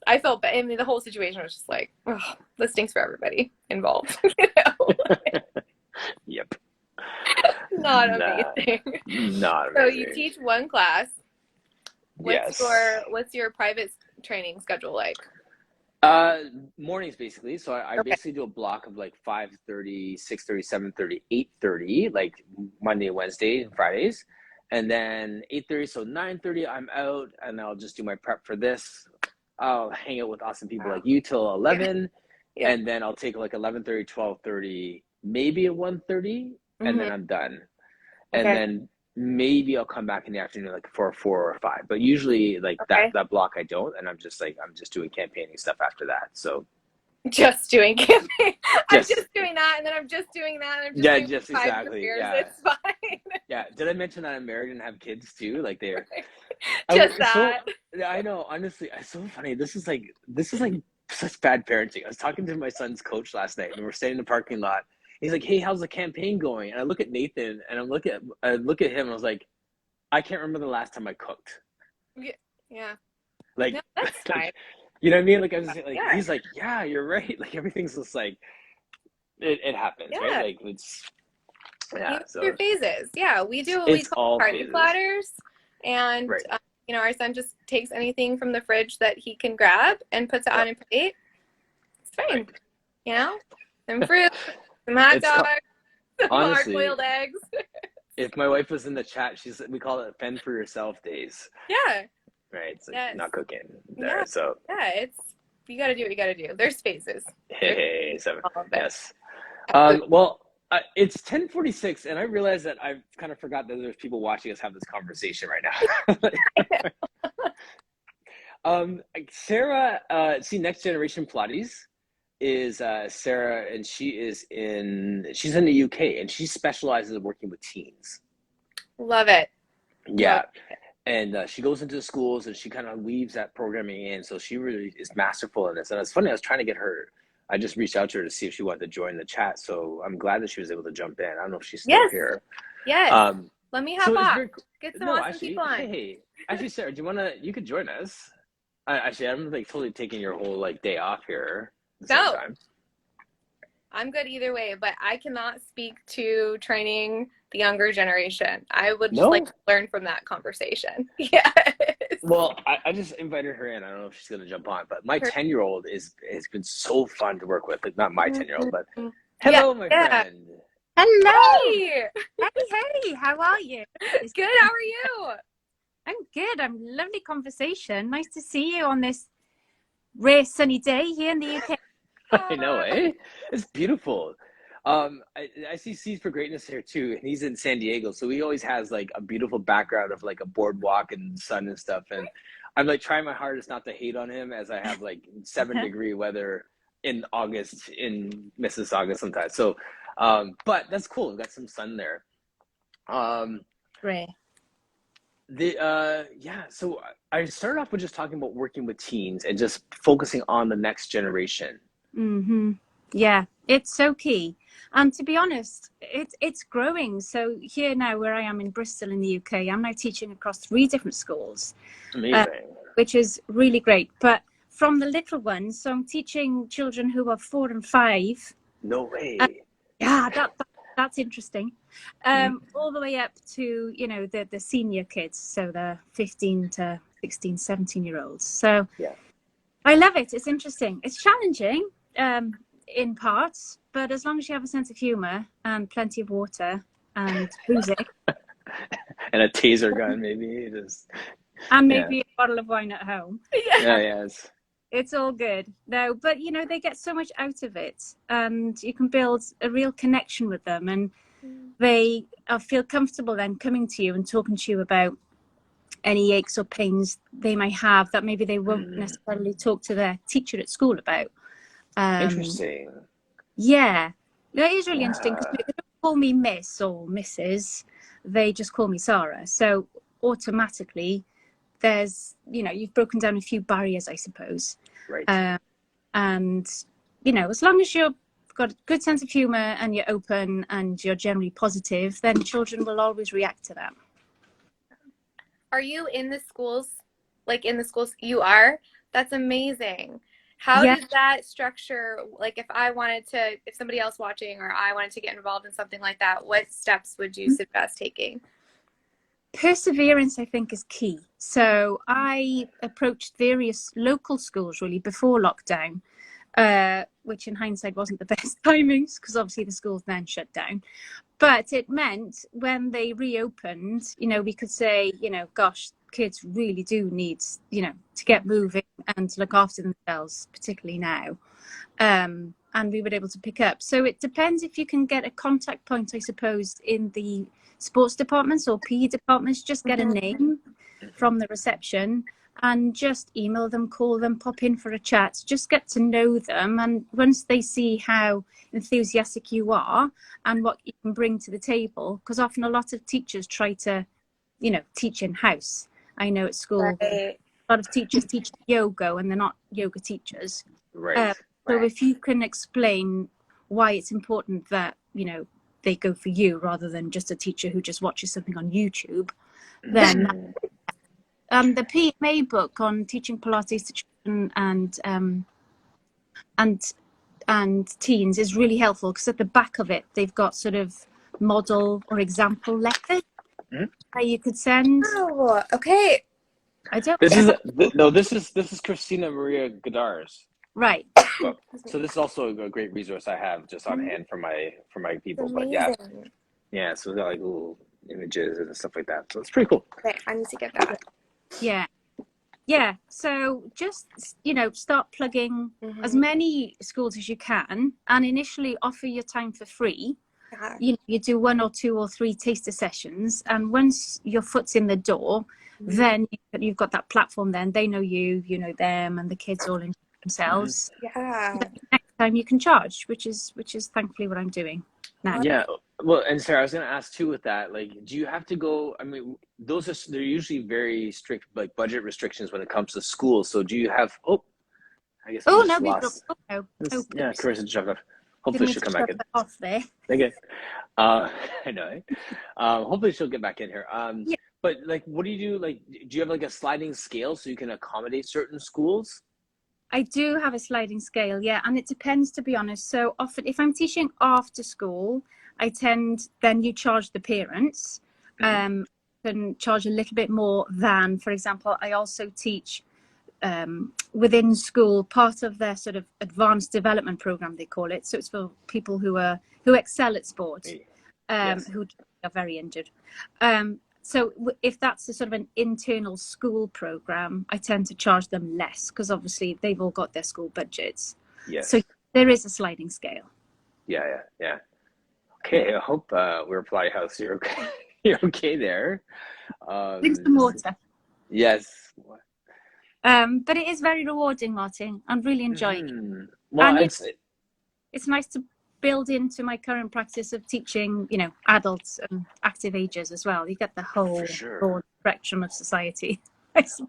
I felt bad. I mean, the whole situation was just like, oh, this stinks for everybody involved. You know? Yep. Not amazing. Not amazing. So you teach one class. What's your private training schedule like? Mornings, basically. So I basically do a block of like 5:30, 6:30, 7:30, 8:30, like Monday, Wednesday, and Fridays. And then 8:30, so 9:30, I'm out, and I'll just do my prep for this. I'll hang out with awesome people like you till 11, and then I'll take like 11:30, 12:30, maybe at 1:30, and then I'm done. And then maybe I'll come back in the afternoon like for 4 or 5. But usually like that block I don't, and I'm just doing campaigning stuff after that. So just doing campaign. I'm just doing that, and then I'm just doing that, and I'm just doing 5 careers. It's fine. Yeah. Did I mention that I'm married and have kids too? Like they're just that. So, I know. Honestly, it's so funny. This is like such bad parenting. I was talking to my son's coach last night, and we're staying in the parking lot. He's like, "Hey, how's the campaign going?" And I look at Nathan, and I look at him, and I was like, "I can't remember the last time I cooked." Yeah. Like, no, that's fine. You know what I mean? Like, I was just like, he's like, "Yeah, you're right." Like, everything's just like, it happens, right? Like, Yeah, Your so phases. Yeah, we do what we it's call all party phases. platters, and Right. you know, our son just takes anything from the fridge that he can grab and puts it on Yep. a plate. It's fine. Right. You know, some fruit, some hot It's dogs, some honestly, hard-boiled eggs. if my wife was in the chat, we call it fend for yourself days. Yeah. Right. It's like Yes. not cooking Yeah. there. So Yeah. It's you got to do what you got to do. There's phases. There's hey, so all of it. yes. Absolutely. Well, it's 10:46, and I realize that I've kind of forgot that there's people watching us have this conversation right now. Sarah, see, Next Generation Pilates is Sarah, and she's in the UK, and she specializes in working with teens. Love it. Yeah. Love And she goes into the schools and she kind of weaves that programming in. So she really is masterful in this. And it's funny, I was trying to get her. I just reached out to her to see if she wanted to join the chat. So I'm glad that she was able to jump in. I don't know if she's still Yes. here. Yes. Let me hop So it's off. very Get some no, awesome actually, people on. hey, actually, Sarah, do you wanna? You could join us. Actually, I'm like totally taking your whole like day off here at the same No. time. I'm good either way, but I cannot speak to training the younger generation. I would just like to learn from that conversation. Yes. Well, I just invited her in. I don't know if she's gonna jump on, but my 10-year-old has been so fun to work with. Like not my 10-year-old, but hello, my friend. Hello. Hey. Hey, how are you? It's good. How are you? I'm good. Lovely conversation. Nice to see you on this rare sunny day here in the UK. I know, eh? It's beautiful. I see Seeds for Greatness here too, and he's in San Diego, so he always has like a beautiful background of like a boardwalk and sun and stuff. And I'm like trying my hardest not to hate on him as I have like 7-degree weather in August in Mississauga sometimes. So, but that's cool. We've got some sun there. Great. So I started off with just talking about working with teens and just focusing on the next generation. Mm-hmm. Yeah, it's so key. And to be honest, it's growing. So here now, where I am in Bristol in the UK, I'm now teaching across 3 different schools. Amazing. Which is really great. But from the little ones, so I'm teaching children who are 4 and 5. No way. Yeah, that's interesting. All the way up to, you know, the senior kids, so the 15 to 16, 17-year-olds. So yeah. I love it. It's interesting. It's challenging in parts, but as long as you have a sense of humor and plenty of water and boozing. And a taser gun, maybe. And maybe a bottle of wine at home. Yes. It's all good. No, but you know, they get so much out of it, and you can build a real connection with them, and they feel comfortable then coming to you and talking to you about any aches or pains they may have that maybe they won't necessarily talk to their teacher at school about. Interesting. Yeah, that is really interesting because they don't call me Miss or Mrs. They just call me Sarah. So automatically, there's, you know, you've broken down a few barriers, I suppose. Right. And, you know, as long as you've got a good sense of humor and you're open and you're generally positive, then children will always react to that. Are you in the schools? Like in the schools you are? That's amazing. How does that structure, like if somebody else watching or I wanted to get involved in something like that, what steps would you suggest taking? Perseverance, I think, is key. So I approached various local schools really before lockdown, which in hindsight wasn't the best timings because obviously the schools then shut down. But it meant when they reopened, you know, we could say, you know, gosh, kids really do need, you know, to get moving and to look after themselves, particularly now. And we were able to pick up. So it depends if you can get a contact point, I suppose, in the sports departments or PE departments. Just get a name from the reception and just email them, call them, pop in for a chat, just get to know them. And once they see how enthusiastic you are and what you can bring to the table, because often a lot of teachers try to, you know, teach in-house. I know at school, a lot of teachers teach yoga and they're not yoga teachers. Right. So if you can explain why it's important that, you know, they go for you rather than just a teacher who just watches something on YouTube, then the PMA book on teaching Pilates to children and teens is really helpful because at the back of it they've got sort of model or example letters Mhm. that you could send. Oh, okay. I don't. This is Christina Maria Godar's Right. book. So this is also a great resource I have just on hand for my people. But yeah, Amazing. so we got like little images and stuff like that. So it's pretty cool. Okay, I need to get that. Yeah. Yeah. So just, start plugging as Mhm. many schools as you can, and initially offer your time for free. Yeah. You do 1 or 2 or 3 taster sessions, and once your foot's in the door, then you've got that platform. Then they know you know them, and the kids all enjoy themselves. Yeah. Then next time you can charge, which is thankfully what I'm doing now. Yeah. Well, and Sarah, I was going to ask too with that, like, do you have to go? I mean, they're usually very strict, like budget restrictions when it comes to schools. So do you have? Oh, I guess we Oh just no, lost. no. Yeah, Carissa jumped off. Hopefully Didn't she'll mean come to back shut in. that off there. Okay. I know. Eh? Hopefully she'll get back in here. Yeah. But like, what do you do? Like, do you have like a sliding scale so you can accommodate certain schools? I do have a sliding scale, yeah, and it depends, to be honest. So often, if I'm teaching after school, then you charge the parents, and charge a little bit more than, for example, I also teach within school, part of their sort of advanced development program, they call it. So it's for people who excel at sport, Yes. who are very injured. So if that's a sort of an internal school program, I tend to charge them less because obviously they've all got their school budgets. Yes. So there is a sliding scale. Yeah. Okay. I hope we're Fly House. You're okay. You're okay there. Drink some water. Yes. But it is very rewarding, Martin. I'm really enjoying it. Well, And it's nice to build into my current practice of teaching, adults and active ages as well. You get the whole broad spectrum of society.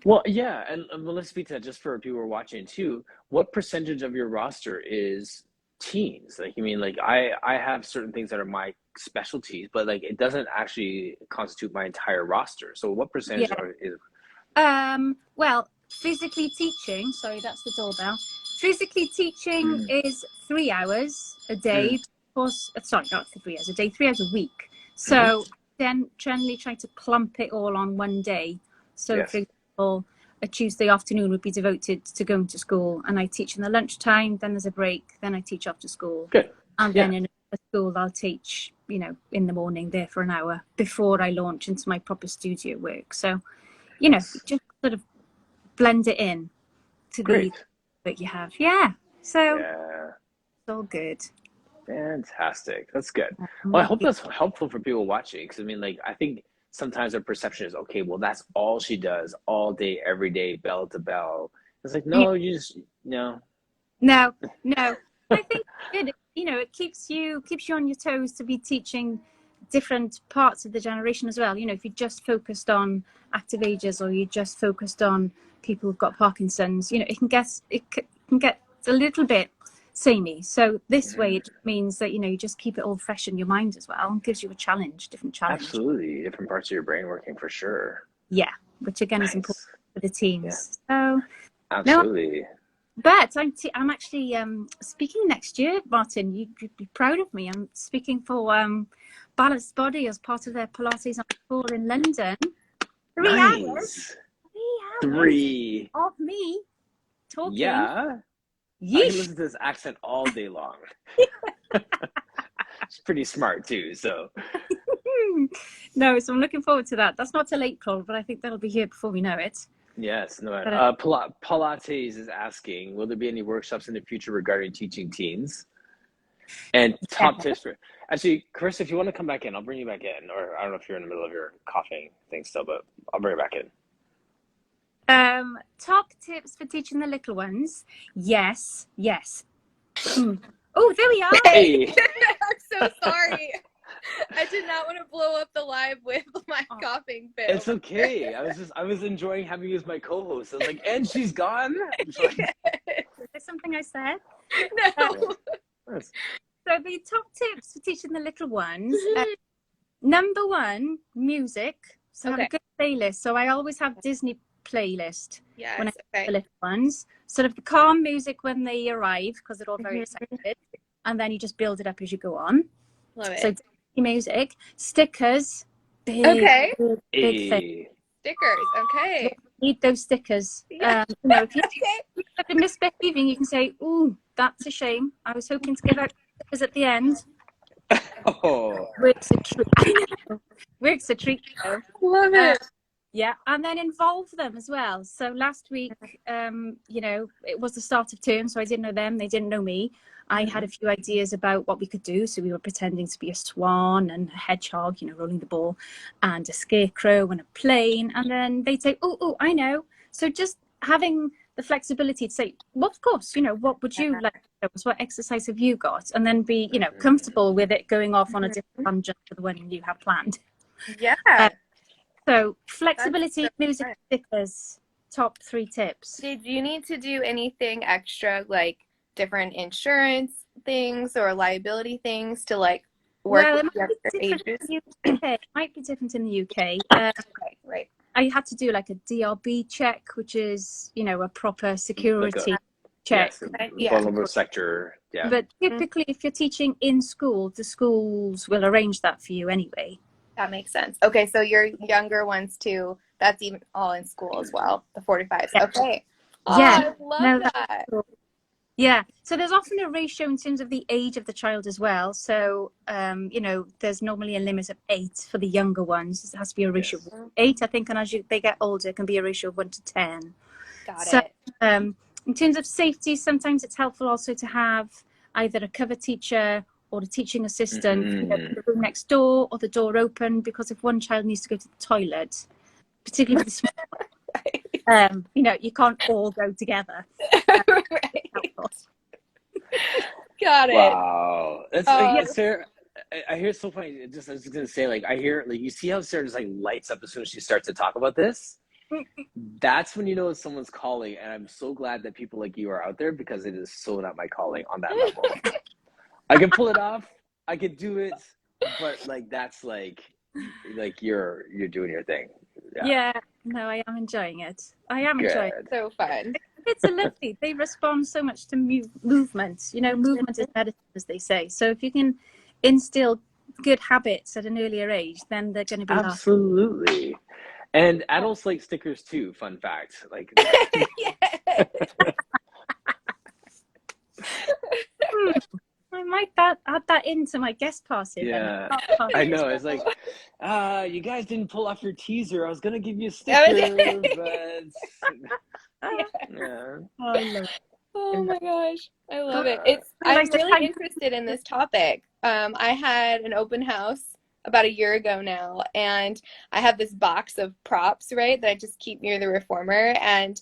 Well, yeah, and well, let's speak to that just for people who are watching too. What percentage of your roster is teens? Like, you mean, like I have certain things that are my specialties, but like it doesn't actually constitute my entire roster. So what percentage is? Well, physically teaching. Sorry, that's the doorbell. Physically teaching is 3 hours a day. Of course, sorry, not 3 hours a day, 3 hours a week. So then generally try to clump it all on one day. So for example, a Tuesday afternoon would be devoted to going to school, and I teach in the lunchtime, then there's a break, then I teach after school. Good. And then in a school I'll teach, in the morning there for an hour before I launch into my proper studio work. So, just sort of blend it in to the that you have. Yeah. So it's all good. Fantastic. That's good. Well, I hope that's helpful for people watching, because I mean, like, I think sometimes their perception is, okay, well, that's all she does all day, every day, bell to bell. It's like, no, you just No. I think it's good. It keeps you on your toes to be teaching different parts of the generation as well. If you just focused on active ages, or you just focused on people who've got Parkinson's, it can get a little bit samey. So this way it means that you just keep it all fresh in your mind as well, and gives you a different challenge. Absolutely, different parts of your brain working for sure. Yeah, which again is important for the teens. So absolutely. But I'm actually speaking next year, Martin. You'd be proud of me. I'm speaking for Balanced Body as part of their Pilates on Tour in London. 3 hours. 3 of me talking. Yeah. Yeesh. I can listen to this accent all day long. It's pretty smart too, so. No, so I'm looking forward to that. That's not till April, but I think that'll be here before we know it. Yes, no. Pilates is asking, will there be any workshops in the future regarding teaching teens? And top tips for, actually, Chris, if you want to come back in, I'll bring you back in. Or I don't know if you're in the middle of your coughing thing still, but I'll bring you back in. Top tips for teaching the little ones. Yes. Oh, there we are. Hey. I'm so sorry. I did not want to blow up the live with my coughing fit. It's okay. I was enjoying having you as my co-host. I was like, and she's gone. Is there something I said? No. So the top tips for teaching the little ones. Number 1, music. So have a good playlist. So I always have Disney playlist when I teach the little ones. Sort of the calm music when they arrive, because they're all very excited, and then you just build it up as you go on. Love it. So music, stickers, big, Okay. big thing. Hey. Stickers. Okay. Need those stickers. Yeah. You know, if you're Okay. misbehaving, you can say, "Ooh, that's a shame. I was hoping to give out stickers at the end." Oh. Works a treat. I know. Works a treat though. Love it. Yeah, and then involve them as well. So last week, you know, it was the start of term, so I didn't know them. They didn't know me. I had a few ideas about what we could do. So we were pretending to be a swan and a hedgehog, you know, rolling the ball, and a scarecrow and a plane. And then they'd say, oh, I know. So just having the flexibility to say, well, of course, you know, what would you like to do? What exercise have you got? And then be, you know, comfortable with it going off on a different tangent to the one you have planned. Yeah. So flexibility, so music, fun. stickers, top 3 tips. Did you need to do anything extra, like different insurance things or liability things to like work Well, with it might younger be different ages? in the UK. It might be different in the UK. Okay, right. I had to do like a DRB check, which is, you know, a proper security check. Yes, Yeah. vulnerable sector. Yeah. But typically, if you're teaching in school, the schools will arrange that for you anyway. That makes sense. Okay, so your younger ones too, that's even all in school as well, the 45s. Yeah. Okay. Oh, Yeah. I love No, that. cool. Yeah. So there's often a ratio in terms of the age of the child as well. So, you know, there's normally a limit of 8 for the younger ones. It has to be a ratio of 8, I think. And as they get older, it can be a ratio of 1 to 10. Got it. In terms of safety, sometimes it's helpful also to have either a cover teacher or a teaching assistant, you know, in the room next door or the door open, because if one child needs to go to the toilet, particularly with the small you know, you can't all go together. Right. Got it. Wow. That's like, Sarah, I hear it's so funny. I was just gonna say, like, I hear, like, you see how Sarah just like lights up as soon as she starts to talk about this. That's when you know someone's calling, and I'm so glad that people like you are out there, because it is so not my calling on that level. I can pull it off, I could do it, but like that's like you're doing your thing. Yeah, no, I am enjoying it. I am enjoying it. So fun. Kids are lovely. They respond so much to movement. You know, movement is medicine, as they say. So if you can instill good habits at an earlier age, then they're going to be absolutely. And adults like stickers too. Fun fact, like. I might add that into my guest pass here. Yeah, I know. It's like, you guys didn't pull off your teaser. I was gonna give you a sticker, but yeah. Oh, I love it. Oh my gosh, I love it. I'm really interested in this topic. I had an open house about a year ago now, and I have this box of props, right, that I just keep near the reformer. And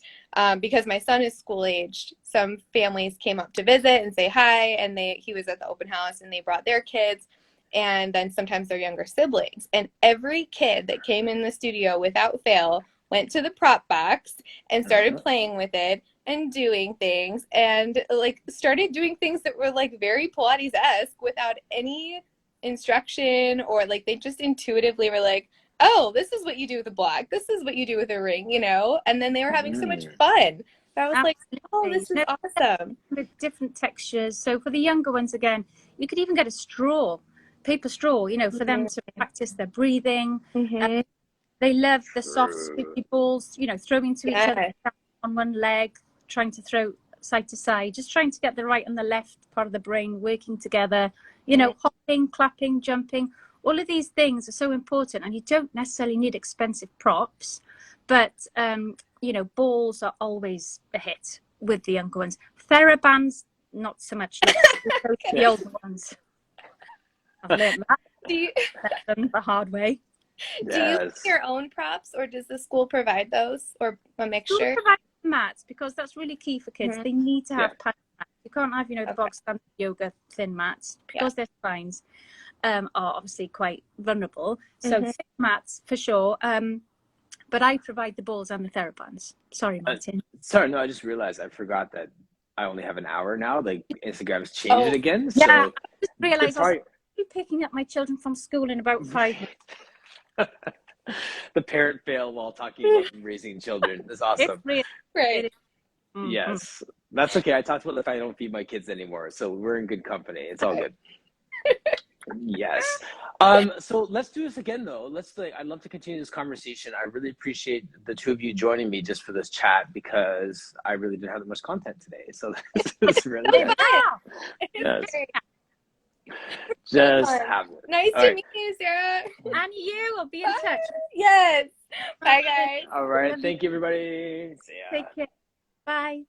because my son is school aged, some families came up to visit and say hi, and he was at the open house and they brought their kids, and then sometimes their younger siblings. And every kid that came in the studio without fail went to the prop box and started playing with it and doing things, and like started doing things that were like very Pilates-esque without any instruction, or like they just intuitively were like, oh, this is what you do with a block, this is what you do with a ring, you know. And then they were having so much fun. I was like, oh, this is awesome. With different textures. So for the younger ones, again, you could even get a paper straw, you know, for them to practice their breathing. They love the soft squishy balls, you know, throwing to each other on one leg, trying to throw side to side, just trying to get the right and the left part of the brain working together, you know, hopping, clapping, jumping. All of these things are so important, and you don't necessarily need expensive props, but you know, balls are always a hit with the younger ones. TheraBands, not so much. The older ones. I've learned that the hard way. Do you make your own props, or does the school provide those, or a mixture? School provides mats, because that's really key for kids. They need to have padded mats. You can't have, you know, the bog standard yoga thin mats, because their spines are obviously quite vulnerable. So thick mats for sure. But I provide the balls and the TheraBands. Sorry, Martin. Sorry, no, I just realized I forgot that I only have an hour now. Like, Instagram's changed it again. So yeah, I just realized I'll be picking up my children from school in about 5 minutes. The parent fail while talking about raising children is awesome. Right. Yes, that's okay. I talked about if I don't feed my kids anymore, so we're in good company. It's all good. Yes. So let's do this again though. I'd love to continue this conversation. I really appreciate the two of you joining me just for this chat because I really didn't have that much content today. So this is really Really good. fun. Yes. Great. Just Fun. have it. Nice All to right. meet you, Sarah. And you, I'll be in touch. Yes. Bye, guys. All right. Thank you, everybody. See ya. Take care. Bye.